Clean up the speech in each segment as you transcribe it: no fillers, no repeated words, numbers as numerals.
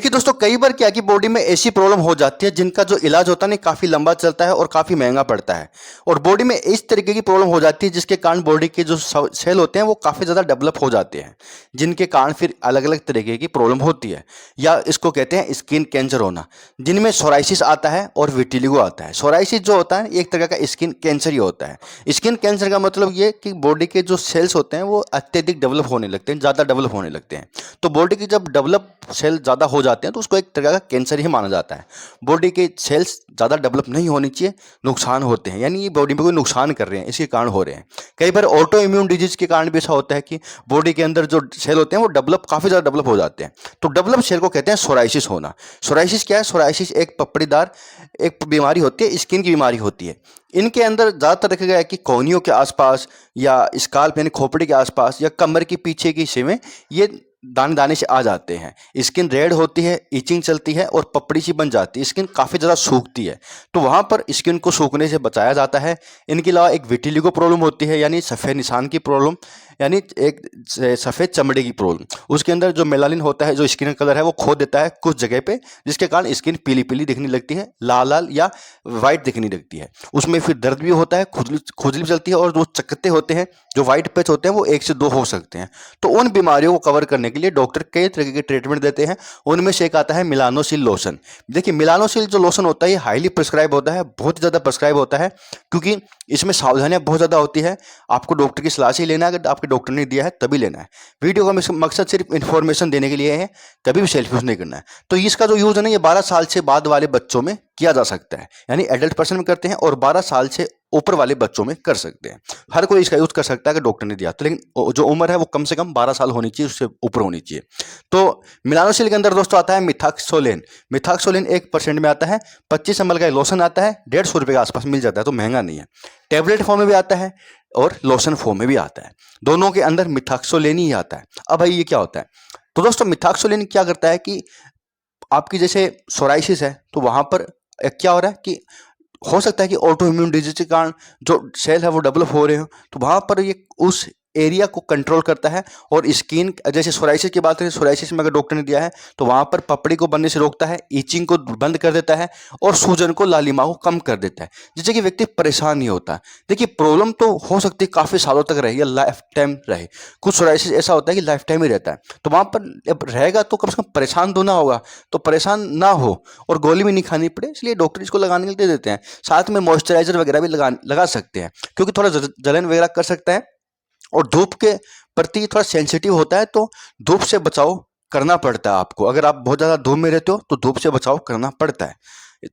देखिए दोस्तों, कई बार क्या है कि बॉडी में ऐसी प्रॉब्लम हो जाती है जिनका जो इलाज होता है ना काफ़ी लंबा चलता है और काफ़ी महंगा पड़ता है। और बॉडी में इस तरीके की प्रॉब्लम हो जाती है जिसके कारण बॉडी के जो सेल होते हैं वो काफ़ी ज़्यादा डेवलप हो जाते हैं, जिनके कारण फिर अलग अलग तरीके की प्रॉब्लम होती है, या इसको कहते हैं स्किन कैंसर होना, जिनमें सोराइसिस आता है और विटिलिगो आता है। सोराइसिस जो होता है एक तरह का स्किन कैंसर ही होता है। स्किन कैंसर का मतलब ये कि बॉडी के जो सेल्स होते हैं वो अत्यधिक डेवलप होने लगते हैं, ज़्यादा डेवलप होने लगते हैं। तो बॉडी की जब डेवलप सेल ज़्यादा हो जाते हैं तो उसको एक तरह का कैंसर ही माना जाता है। बॉडी के सेल्स ज़्यादा डेवलप नहीं होनी चाहिए, नुकसान होते हैं, यानी ये बॉडी में कोई नुकसान कर रहे हैं, इसके कारण हो रहे हैं। कई बार ऑटो इम्यून डिजीज के कारण भी ऐसा होता है कि बॉडी के अंदर जो सेल होते हैं वो काफ़ी ज़्यादा डेवलप हो जाते हैं। तो डेवलप सेल को कहते हैं सोराइसिस होना। सोराइसिस क्या है? सोराइसिस एक पपड़ीदार एक बीमारी होती है, स्किन की बीमारी होती है। इनके अंदर ज़्यादातर देखा गया है कि कोहनियों के आसपास या स्काल्प यानी खोपड़ी के आसपास या कमर के पीछे के हिस्से में ये दाने दाने से आ जाते हैं। स्किन रेड होती है, इचिंग चलती है और पपड़ी सी बन जाती है, स्किन काफ़ी ज़्यादा सूखती है। तो वहाँ पर स्किन को सूखने से बचाया जाता है। इनके अलावा एक विटिलिगो प्रॉब्लम होती है, यानी सफ़ेद निशान की प्रॉब्लम, यानी एक सफ़ेद चमड़े की प्रॉब्लम। उसके अंदर जो मेलानिन होता है, जो स्किन कलर है वो खो देता है कुछ जगह पे, जिसके कारण स्किन पीली पीली दिखने लगती है, लाल लाल या वाइट दिखने लगती है। उसमें फिर दर्द भी होता है, खुजली खुजली भी चलती है, और जो चकत्ते होते हैं, जो वाइट पैच होते हैं वो 1 से 2 हो सकते हैं। तो उन बीमारियों को कवर करने के लिए डॉक्टर कई तरह के ट्रीटमेंट देते हैं। उनमें से एक आता है मिलानोसिल लोशन। देखिए, मिलानोसिल जो लोशन होता है ये हाईली प्रिस्क्राइब होता है, बहुत ज़्यादा प्रिस्क्राइब होता है, क्योंकि इसमें सावधानियां बहुत ज़्यादा होती है। आपको डॉक्टर की सलाह से ही लेना है, अगर आपके डॉक्टर ने दिया है तभी लेना है। वीडियो का मकसद सिर्फ इन्फॉर्मेशन देने के लिए है, कभी भी सेल्फ यूज़ नहीं करना है। तो इसका जो यूज़ है ना, ये 12 साल से बाद वाले बच्चों में किया जा सकता है, यानी एडल्ट पर्सन में करते हैं, और 12 साल से ऊपर वाले बच्चों में कर सकते हैं। हर कोई इसका यूज़ कर सकता है अगर डॉक्टर ने दिया तो, लेकिन जो उम्र है वो कम से कम 12 साल होनी चाहिए, उससे ऊपर होनी चाहिए। तो मिलानोसिल के अंदर दोस्तों आता है मिथाक्सोलिन। मिथाक्सोलिन 1% में आता है, 25 ml का लोशन आता है, 150 रुपये के आसपास मिल जाता है, तो महंगा नहीं है। टैबलेट फॉर्म में भी आता है और लोशन फॉर्म में भी आता है, दोनों के अंदर मिथाक्सोलिन ही आता है। अब भाई ये क्या होता है? तो दोस्तों मिथाक्सोलिन क्या करता है कि आपकी जैसे सोराइसिस है तो वहाँ पर क्या हो रहा है कि हो सकता है कि ऑटो इम्यून डिजीज के कारण जो सेल है वो डेवलप हो रहे हो, तो वहाँ पर ये उस एरिया को कंट्रोल करता है। और स्किन जैसे सोराइसिस की बात करें, सोराइसिस में अगर डॉक्टर ने दिया है तो वहाँ पर पपड़ी को बनने से रोकता है, ईचिंग को बंद कर देता है, और सूजन को, लालिमा को कम कर देता है, जिससे कि व्यक्ति परेशान नहीं होता। देखिए, प्रॉब्लम तो हो सकती है काफ़ी सालों तक रहे या लाइफ टाइम रहे। कुछ सोराइसिस ऐसा होता है कि लाइफ टाइम ही रहता है, तो वहाँ पर जब रहेगा तो कम से कम परेशान तो ना होगा। तो परेशान ना हो और गोली भी नहीं खानी पड़े, इसलिए डॉक्टर इसको लगाने के लिए दे देते हैं। साथ में मॉइस्चराइजर वगैरह भी लगा सकते हैं, क्योंकि थोड़ा जलन वगैरह कर सकता है और धूप के प्रति थोड़ा सेंसिटिव होता है, तो धूप से बचाव करना पड़ता है आपको। अगर आप बहुत ज़्यादा धूप में रहते हो तो धूप से बचाव करना पड़ता है,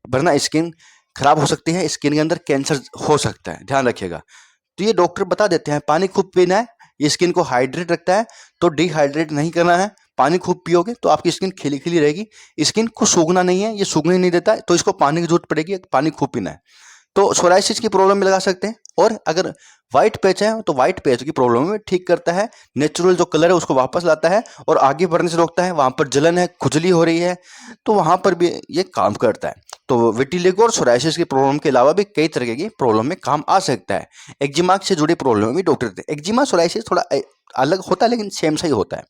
वरना स्किन खराब हो सकती है, स्किन के अंदर कैंसर हो सकता है, ध्यान रखिएगा। तो ये डॉक्टर बता देते हैं। पानी खूब पीना है, ये स्किन को हाइड्रेट रखता है, तो डिहाइड्रेट नहीं करना है। पानी खूब पियोगे तो आपकी स्किन खिली खिली रहेगी। स्किन को सूखना नहीं है, ये सूखने नहीं देता है, तो इसको पानी की जरूरत पड़ेगी, पानी खूब पीना है। तो सोराइसिस की प्रॉब्लम में लगा सकते हैं। और अगर व्हाइट पैच है तो व्हाइट पैच की प्रॉब्लम में ठीक करता है, नेचुरल जो कलर है उसको वापस लाता है और आगे बढ़ने से रोकता है। वहाँ पर जलन है, खुजली हो रही है, तो वहाँ पर भी ये काम करता है। तो विटिलिगो और सोराइसिस की प्रॉब्लम के अलावा भी कई तरह की प्रॉब्लम में काम आ सकता है। एक्जिमा से जुड़ी प्रॉब्लम में भी डॉक्टर देते हैं। एक्जिमा सोराइसिस थोड़ा अलग होता है, लेकिन सेम सा ही होता है।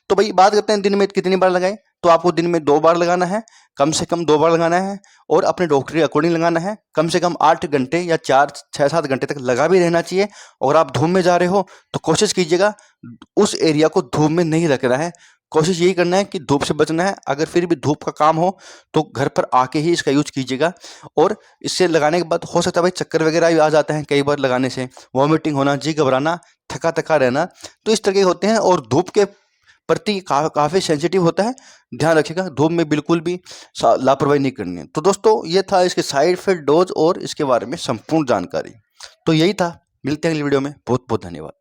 तो भाई बात करते हैं दिन में कितनी बार लगाएं। तो आपको दिन में 2 बार लगाना है, कम से कम 2 बार लगाना है, और अपने डॉक्टर के अकॉर्डिंग लगाना है। कम से कम 8 घंटे या 4 6 7 घंटे तक लगा भी रहना चाहिए। और आप धूप में जा रहे हो तो कोशिश कीजिएगा उस एरिया को धूप में नहीं रखना है। कोशिश यही करना है कि धूप से बचना है। अगर फिर भी धूप का काम हो तो घर पर आके ही इसका यूज कीजिएगा। और इससे लगाने के बाद हो सकता है भाई चक्कर वगैरह भी आ जाते हैं कई बार लगाने से, वॉमिटिंग होना, जी घबराना, थका थका रहना, तो इस तरह के होते हैं। और धूप के प्रति काफ़ी सेंसिटिव होता है, ध्यान रखिएगा। धूप में बिल्कुल भी लापरवाही नहीं करनी है। तो दोस्तों ये था इसके साइड इफेक्ट, डोज और इसके बारे में संपूर्ण जानकारी। तो यही था, मिलते हैं अगली वीडियो में। बहुत बहुत धन्यवाद।